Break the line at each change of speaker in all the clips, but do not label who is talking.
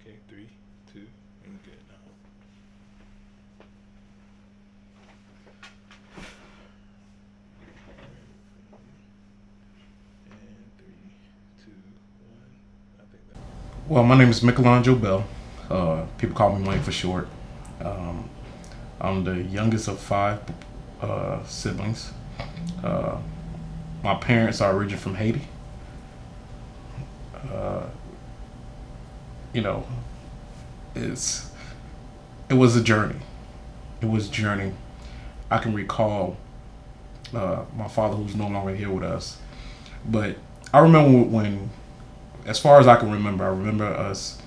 Okay, 3, 2, and good now. And 3, 2, 1. I think that. Well, my name is Mikelange Olbel. People call me Mike for short. I'm the youngest of 5 siblings. My parents are originally from Haiti. Uh, you know, it was a journey. It was a journey. I can recall my father, who's no longer here with us, but I remember when, as far as I can remember, I remember us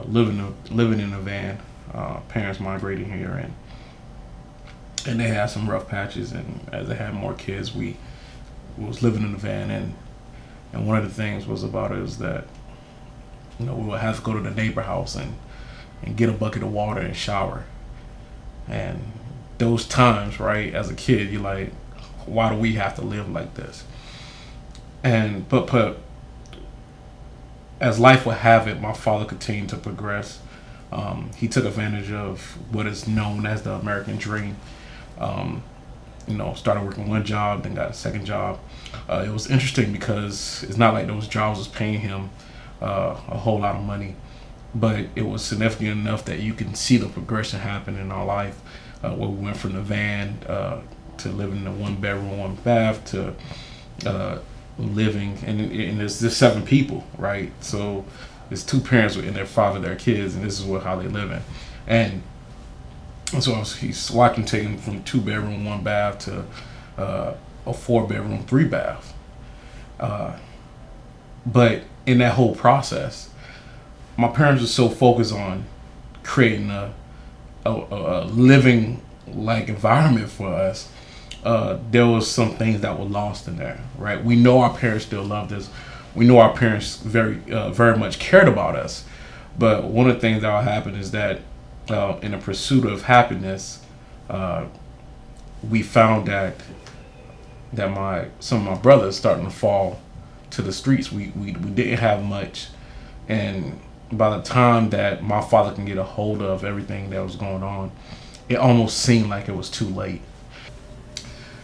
living in a van. Parents migrating here, and they had some rough patches. And as they had more kids, we was living in the van, and one of the things was about it is that we would have to go to the neighbor house and get a bucket of water and shower. And those times, right, as a kid, you're like, why do we have to live like this? And but as life would have it, my father continued to progress. He took advantage of what is known as the American dream. Started working one job, then got a second job. It was interesting because it's not like those jobs was paying him a whole lot of money, but it was significant enough that you can see the progression happen in our life, where we went from the van to living in a 1-bedroom, 1-bath to living, and there's just 7 people, right? So there's 2 parents and their father, their kids, and this is how they living. And so I can take him from 2-bedroom, 1-bath to a 4-bedroom, 3-bath. But in that whole process, my parents were so focused on creating a living like environment for us. There was some things that were lost in there, right? We know our parents still loved us. We know our parents very much cared about us. But one of the things that will happen is that in the pursuit of happiness, we found that some of my brothers starting to fall to the streets. We didn't have much, and by the time that my father can get a hold of everything that was going on, it almost seemed like it was too late.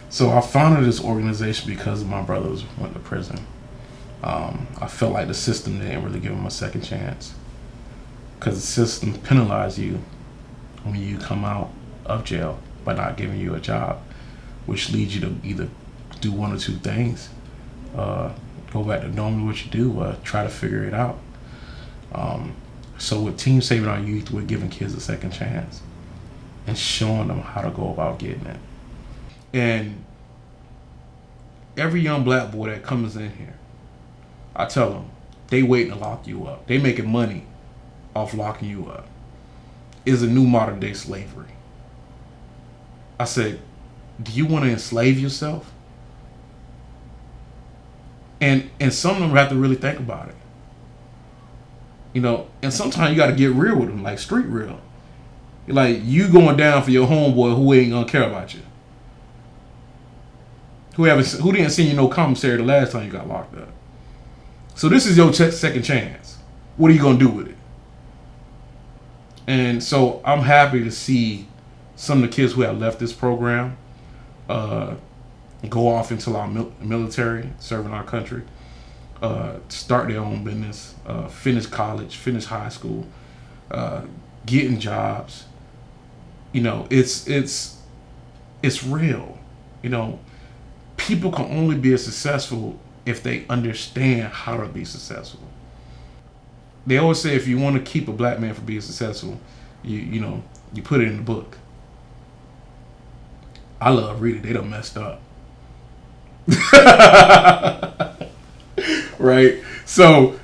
So I founded this organization because my brothers went to prison. I felt like the system didn't really give them a second chance, because the system penalized you when you come out of jail by not giving you a job, which leads you to either do one or 2 things: go back to normally what you do, or try to figure it out. So with Team Saving Our Youth, we're giving kids a second chance and showing them how to go about getting it. And every young black boy that comes in here, I tell them, they waiting to lock you up. They making money off locking you up. Is a new modern day slavery. I said, do you want to enslave yourself? And some of them have to really think about it. And sometimes you got to get real with them, like street real. Like, you going down for your homeboy who ain't gonna care about you, who didn't send you no commissary the last time you got locked up. So this is your second chance. What are you gonna do with it? And so I'm happy to see some of the kids who have left this program go off into our military, serving our country, start their own business, finish college, finish high school, getting jobs. It's real. People can only be successful if they understand how to be successful. They always say if you want to keep a black man from being successful, you put it in the book. I love reading. They done messed up. Right? So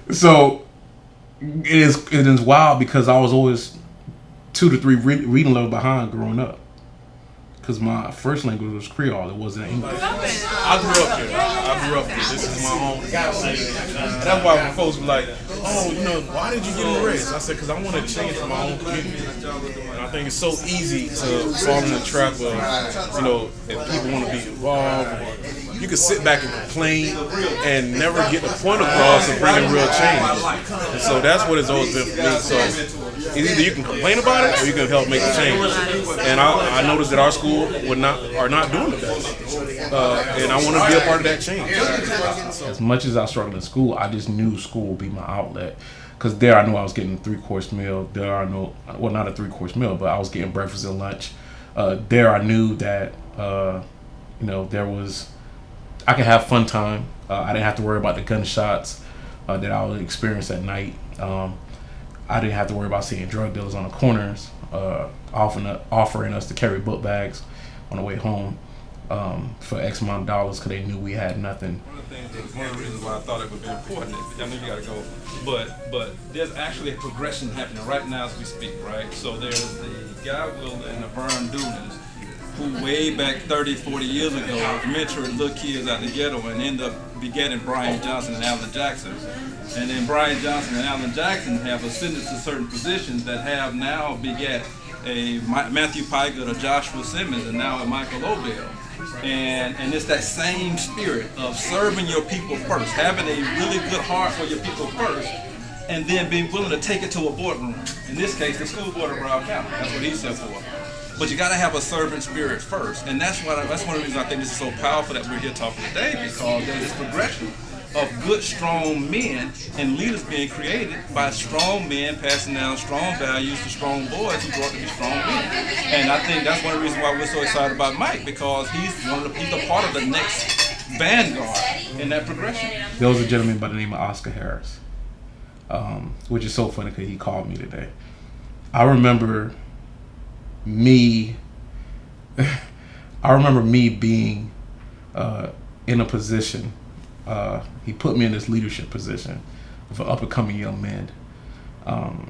it is wild, because I was always 2 to 3 reading level behind growing up, because my first language was Creole. It wasn't English. I grew up here. This is my home. And that's why when folks be like, oh, why did you get in the race? I said, because I want to change for my own community. And I think it's so easy to fall in the trap of, if people want to be involved, or
you can sit back and complain and never get the point across of bringing real change. And so that's what it's always been for me. So it's either you can complain about it or you can help make the change. And I noticed that our school are not doing the best. And I want to be a part of that change.
As much as I struggled in school, I just knew school would be my outlet. Because there I knew I was getting a 3-course meal. There I know, well, not a 3-course meal, but I was getting breakfast and lunch. There I knew that, there was, I could have fun time. I didn't have to worry about the gunshots that I would experience at night. I didn't have to worry about seeing drug dealers on the corners, offering us to carry book bags on the way home for X amount of dollars because they knew we had nothing.
One of the reasons why I thought it would be important, I know you gotta go, but there's actually a progression happening right now as we speak, right? So there's the Guy Will and the Vern Doolins, who way back 30, 40 years ago mentored little kids out the ghetto and ended up begetting Brian Johnson and Alan Jackson. And then Brian Johnson and Alan Jackson have ascended to certain positions that have now beget a Matthew Pygott, a Joshua Simmons, and now a Michael Olbel. And it's that same spirit of serving your people first, having a really good heart for your people first, and then being willing to take it to a boardroom. In this case, the school board of Broward County. That's what he said for. But you got to have a servant spirit first, and that's one of the reasons I think this is so powerful that we're here talking today, because there's this progression of good, strong men and leaders being created by strong men passing down strong values to strong boys who grow up to be strong men. And I think that's one of the reasons why we're so excited about Mike, because he's a part of the next vanguard in that progression.
There was a gentleman by the name of Oscar Harris, which is so funny because he called me today. I remember me being in a position. He put me in this leadership position for up and coming young men. And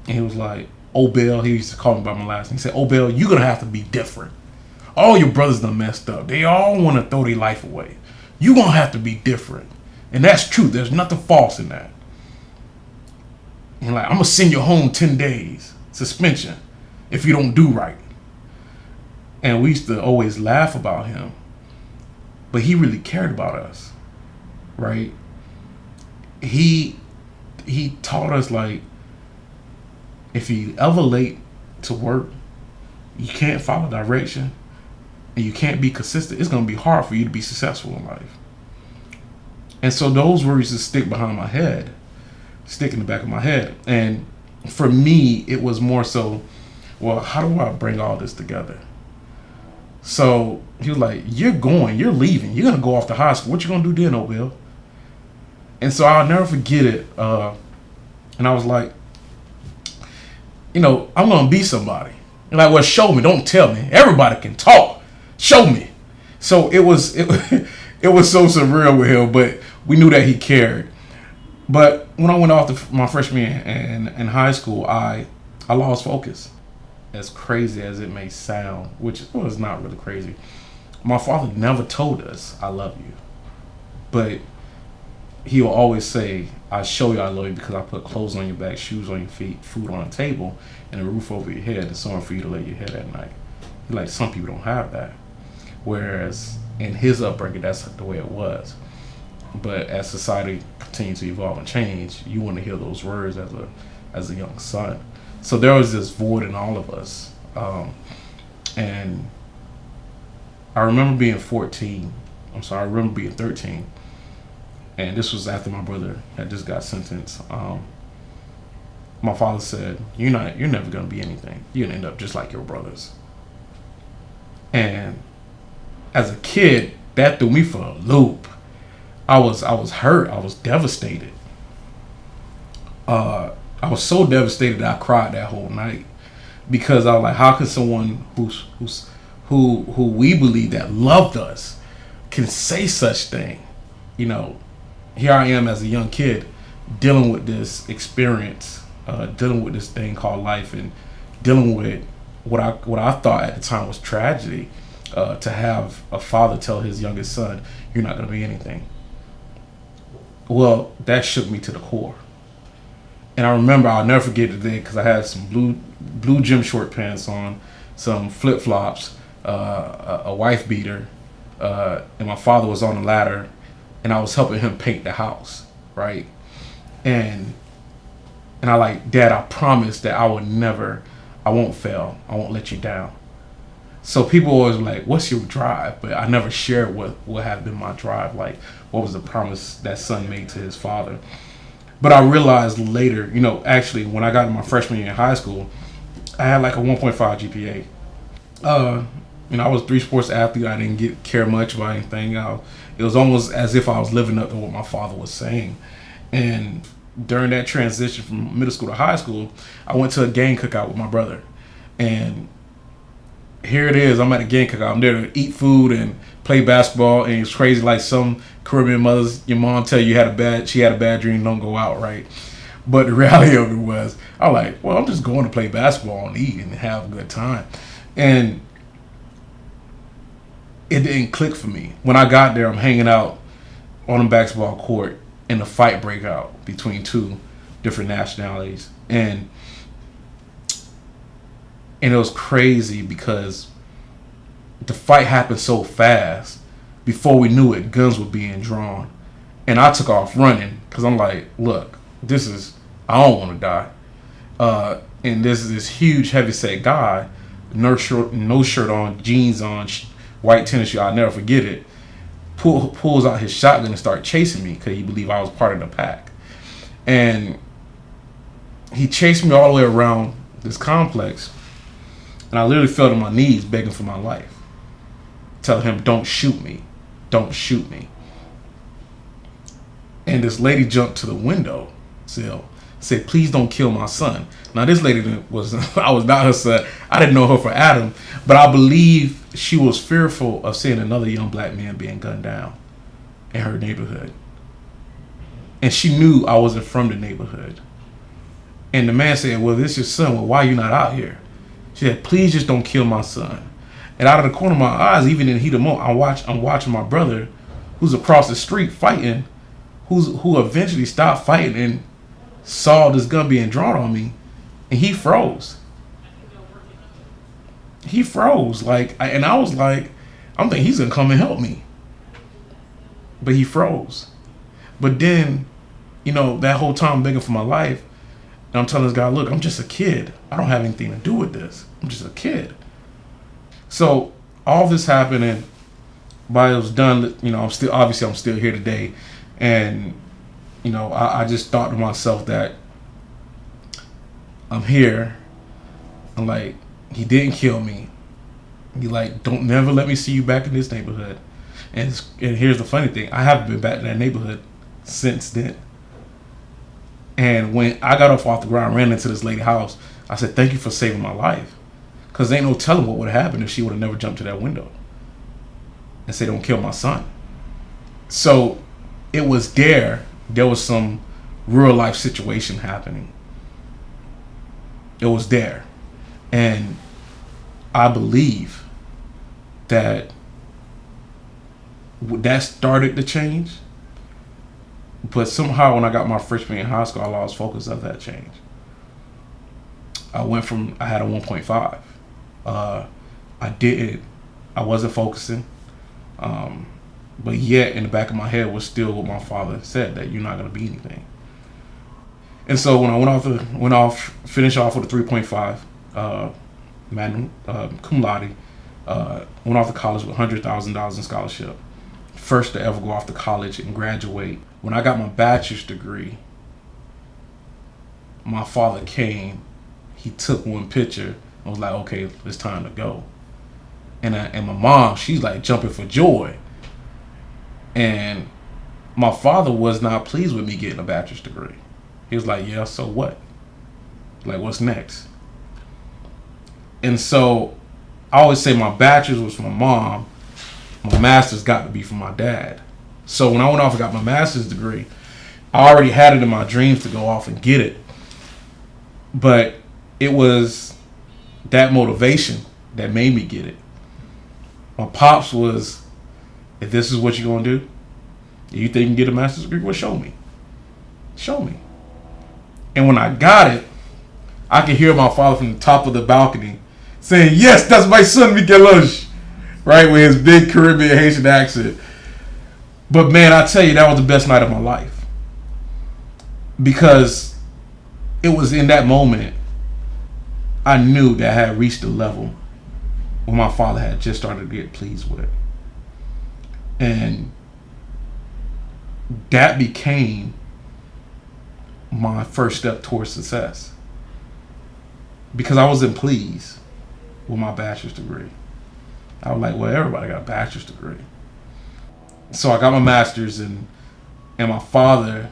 he was like, Olbel, he used to call me by my last name. He said, Olbel, you're going to have to be different. All your brothers done messed up. They all want to throw their life away. You're going to have to be different. And that's true. There's nothing false in that. And like, I'm going to send you home 10 days suspension if you don't do right. And we used to always laugh about him. But he really cared about us. Right? He taught us, like, if you ever late to work, you can't follow direction, and you can't be consistent, it's going to be hard for you to be successful in life. And so those words just stick in the back of my head. And for me, it was more so, well, how do I bring all this together? So he was like, you're leaving. You're going to go off to high school. What you going to do then, Olbel? And so I'll never forget it. And I was like, I'm going to be somebody. And like, well, show me. Don't tell me. Everybody can talk. Show me. So it was so surreal with him, but we knew that he cared. But when I went off to my freshman year in high school, I lost focus. As crazy as it may sound, which was not really crazy, my father never told us, I love you. But he will always say, I show you I love you because I put clothes on your back, shoes on your feet, food on the table, and a roof over your head, and somewhere for you to lay your head at night. Like, some people don't have that. Whereas in his upbringing, that's the way it was. But as society continues to evolve and change, you want to hear those words as a young son. So there was this void in all of us. And I remember being 13. And this was after my brother had just got sentenced. My father said, you're never going to be anything. You're going to end up just like your brothers. And as a kid, that threw me for a loop. I was hurt. I was devastated. I was so devastated that I cried that whole night, because I was like, how can someone who we believe that loved us can say such thing? Here I am as a young kid dealing with this experience, dealing with this thing called life, and dealing with what I thought at the time was tragedy, to have a father tell his youngest son, you're not going to be anything. Well, that shook me to the core. And I remember, I'll never forget the day, because I had some blue gym short pants on, some flip-flops, a wife beater, and my father was on the ladder, and I was helping him paint the house, right? And I like, Dad, I promise that I won't fail. I won't let you down. So people always were like, what's your drive? But I never shared what had been my drive. Like, what was the promise that son made to his father? But I realized later, actually, when I got in my freshman year in high school, I had like a 1.5 GPA. I was a 3-sports athlete. I didn't care much about anything. It was almost as if I was living up to what my father was saying. And during that transition from middle school to high school, I went to a gang cookout with my brother. And here it is, I'm at a gang cookout. I'm there to eat food and play basketball, and it's crazy. Like some Caribbean mothers, your mom tell you she had a bad dream, don't go out, right? But the reality of it was, I was like, well, I'm just going to play basketball and eat and have a good time. And it didn't click for me. When I got there, I'm hanging out on a basketball court, and a fight break out between two different nationalities. And it was crazy because the fight happened so fast. Before we knew it, guns were being drawn. And I took off running because I'm like, look, I don't want to die. And this is this huge, heavyset guy, no shirt on, jeans on, white tennis shoes, I'll never forget it, pulls out his shotgun and starts chasing me because he believed I was part of the pack. And he chased me all the way around this complex. And I literally fell to my knees begging for my life, telling him, don't shoot me. Don't shoot me. And this lady jumped to the window sill, said, please don't kill my son. Now this lady I was not her son. I didn't know her for Adam, but I believe she was fearful of seeing another young black man being gunned down in her neighborhood. And she knew I wasn't from the neighborhood. And the man said, well, this is your son. Well, why are you not out here? She said, please just don't kill my son. And out of the corner of my eyes, even in the heat of the moment, I'm watching my brother, who's across the street fighting, who eventually stopped fighting and saw this gun being drawn on me, and he froze. He froze, and I was like, I'm thinking he's gonna come and help me, but he froze. But then, that whole time I'm begging for my life, and I'm telling this guy, look, I'm just a kid. I don't have anything to do with this. I'm just a kid. So all this happened, and by it was done, I'm still here today. And, I just thought to myself that I'm here. I'm like, he didn't kill me. He don't never let me see you back in this neighborhood. And here's the funny thing. I haven't been back in that neighborhood since then. And when I got off the ground, ran into this lady's house, I said, thank you for saving my life. Because ain't no telling what would have happened if she would have never jumped to that window and said, don't kill my son. So it was there was some real life situation happening. It was there. And I believe that started the change. But somehow when I got my freshman year in high school, I lost focus of that change. I had a 1.5. I wasn't focusing. But yet in the back of my head was still what my father said, that you're not going to be anything. And so when I finished off with a 3.5, magnum cum laude, went off to college with $100,000 in scholarship. First to ever go off to college and graduate. When I got my bachelor's degree, my father came, he took one picture, and was like, okay, it's time to go. And my mom, she's like jumping for joy. And my father was not pleased with me getting a bachelor's degree. He was like, yeah, so what? Like, what's next? And so I always say my bachelor's was from my mom. My master's got to be from my dad. So when I went off and got my master's degree, I already had it in my dreams to go off and get it. But it was that motivation that made me get it. My pops was, if this is what you're going to do, you think you can get a master's degree? Well, show me. Show me. And when I got it, I could hear my father from the top of the balcony saying, yes, that's my son, Mikelange. right, with his big Caribbean Haitian accent. But man, I tell you, that was the best night of my life, because it was in that moment I knew that I had reached a level where my father had just started to get pleased with, and that became my first step towards success, because I wasn't pleased with my bachelor's degree. I was like, well, everybody got a bachelor's degree. So I got my master's, and my father,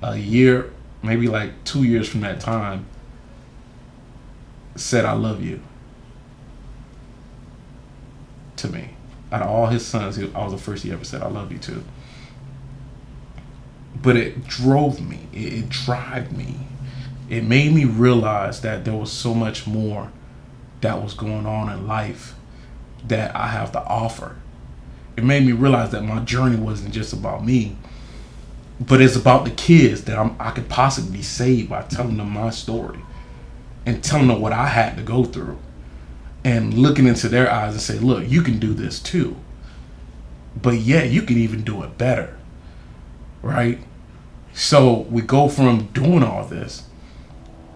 a year, maybe like 2 years from that time, said, I love you, to me. Out of all his sons, I was the first he ever said, I love you too. But it drove me, it drove me. It made me realize that there was so much more that was going on in life that I have to offer. It made me realize that my journey wasn't just about me, but it's about the kids that I could possibly save by telling them my story and telling them what I had to go through, and looking into their eyes and say, look, you can do this too. But yeah, you can even do it better, right? So we go from doing all this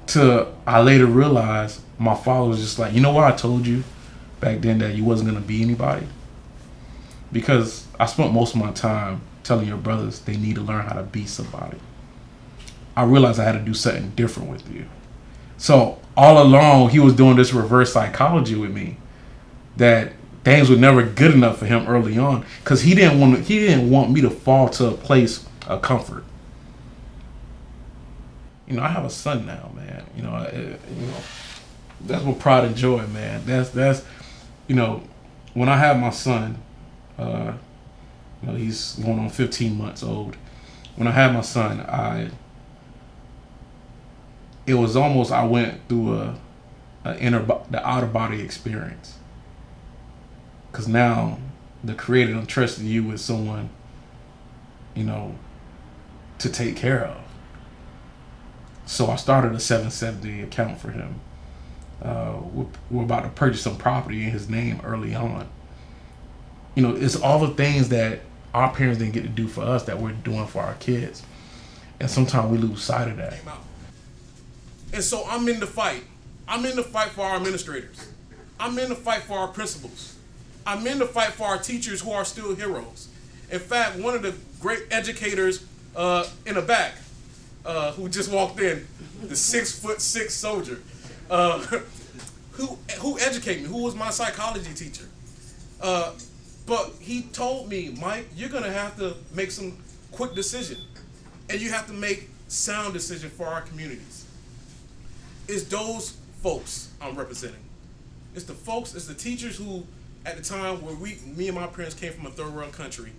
to, I later realized my father was just like, you know what I told you back then, that you wasn't going to be anybody? Because I spent most of my time telling your brothers they need to learn how to be somebody. I realized I had to do something different with you. So all along, he was doing this reverse psychology with me, that things were never good enough for him early on, because he didn't want me to fall to a place of comfort. You know, I have a son now, man. You know, that's what pride and joy, man. That's you know, when I had my son, you know, he's going on 15 months old. When I had my son, it was almost, I went through the outer body experience, because now the Creator done trusted you with someone, you know, to take care of. So I started a 770 account for him. We're about to purchase some property in his name early on. You know, it's all the things that our parents didn't get to do for us that we're doing for our kids. And sometimes we lose sight of that.
And so I'm in the fight. I'm in the fight for our administrators. I'm in the fight for our principals. I'm in the fight for our teachers who are still heroes. In fact, one of the great educators in the back, who just walked in, the 6'6" soldier, who educated me, who was my psychology teacher. But he told me, Mike, you're gonna have to make some quick decision, and you have to make sound decision for our communities. It's those folks I'm representing. It's the folks, it's the teachers who, at the time where me and my parents came from a third world country,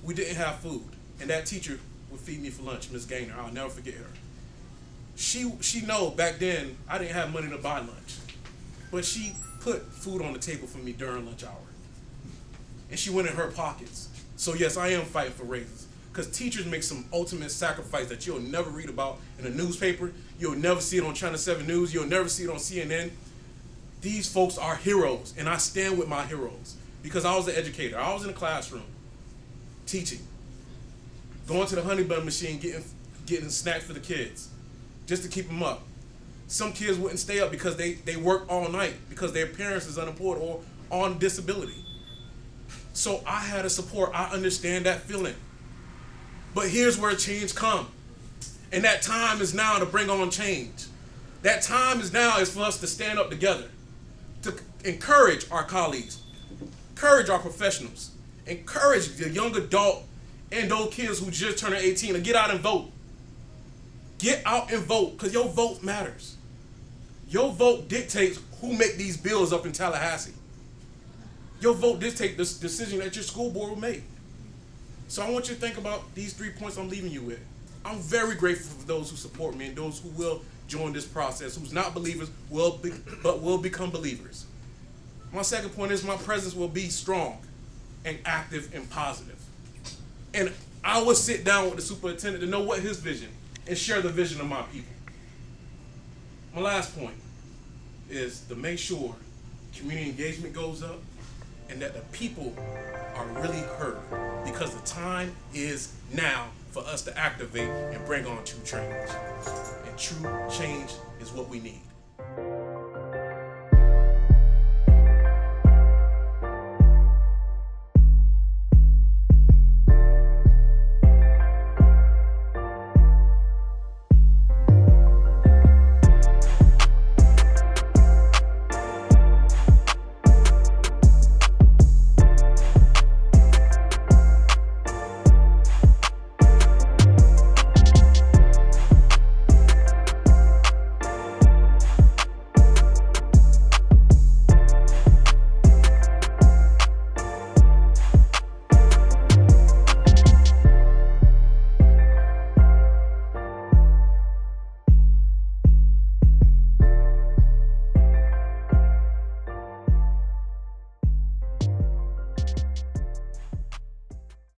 we didn't have food, and that teacher would feed me for lunch, Miss Gaynor. I'll never forget her. She know back then I didn't have money to buy lunch, but she put food on the table for me during lunch hour, and she went in her pockets. So yes, I am fighting for raises, because teachers make some ultimate sacrifice that you'll never read about in a newspaper. You'll never see it on Channel 7 News. You'll never see it on CNN. These folks are heroes, and I stand with my heroes, because I was an educator. I was in the classroom teaching, going to the honey bun machine, getting snacks for the kids just to keep them up. Some kids wouldn't stay up because they work all night because their parents is unemployed or on disability. So I had to support. I understand that feeling. But here's where change comes. And that time is now to bring on change. That time is now is for us to stand up together, to encourage our colleagues, encourage our professionals, encourage the young adult and those kids who just turned 18 to get out and vote. Get out and vote, because your vote matters. Your vote dictates who make these bills up in Tallahassee. Your vote dictates this decision that your school board will make. So I want you to think about these 3 points I'm leaving you with. I'm very grateful for those who support me and those who will join this process, who's not believers, but will become believers. My second point is my presence will be strong and active and positive. And I will sit down with the superintendent to know what his vision and share the vision of my people. My last point is to make sure community engagement goes up, and that the people are really heard, because the time is now for us to activate and bring on true change. And true change is what we need.